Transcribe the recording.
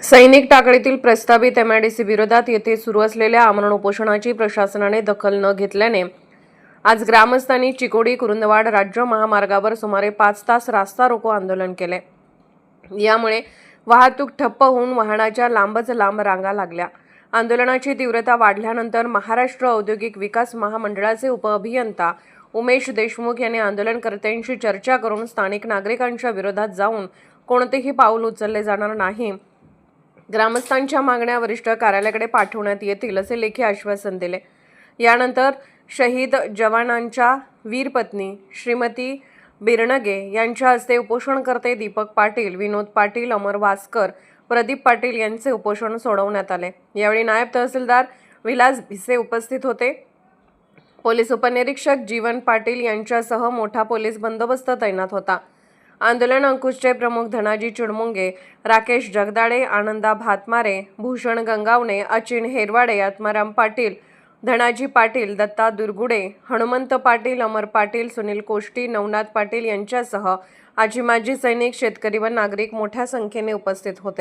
सैनिक टाकडीतील प्रस्तावित एमआयडीसी विरोधात येथे सुरू असलेल्या आमरण उपोषणाची प्रशासनाने दखल न घेतल्याने आज ग्रामस्थांनी चिकोडी कुरुंदवाड राज्य महामार्गावर सुमारे 5 तास रास्ता रोको आंदोलन केले। यामुळे वाहतूक ठप्प होऊन वाहनाच्या लांबच लांब रांगा लागल्या। आंदोलनाची तीव्रता वाढल्यानंतर महाराष्ट्र औद्योगिक विकास महामंडळाचे उपअभियंता उमेश देशमुख यांनी आंदोलनकर्त्यांशी चर्चा करून स्थानिक नागरिकांच्या विरोधात जाऊन कोणतेही पाऊल उचलले जाणार नाही, ग्रामस्थांच्या मागण्या वरिष्ठ कार्यालयाकडे पाठवण्यात येतील असे लेखी आश्वासन दिले। यानंतर शहीद जवानांच्या वीरपत्नी श्रीमती बिरनगे यांच्या हस्ते उपोषणकर्ते दीपक पाटील, विनोद पाटील, अमर वासकर, प्रदीप पाटील यांचे उपोषण सोडवण्यात आले। यावेळी नायब तहसीलदार विलास भिसे उपस्थित होते। पोलीस उपनिरीक्षक जीवन पाटील यांच्यासह मोठा पोलीस बंदोबस्त तैनात होता। आंदोलन अंकुशचे प्रमुख धनाजी चिडमुंगे, राकेश जगदाळे, आनंदा भातमारे, भूषण गंगावणे, अचिन हेरवाडे, आत्माराम पाटील, धनाजी पाटील, दत्ता दुर्गुडे, हनुमंत पाटील, अमर पाटील, सुनील कोष्टी, नवनाथ पाटील यांच्यासह आजी माजी सैनिक, शेतकरी व नागरिक मोठ्या संख्येने उपस्थित होते।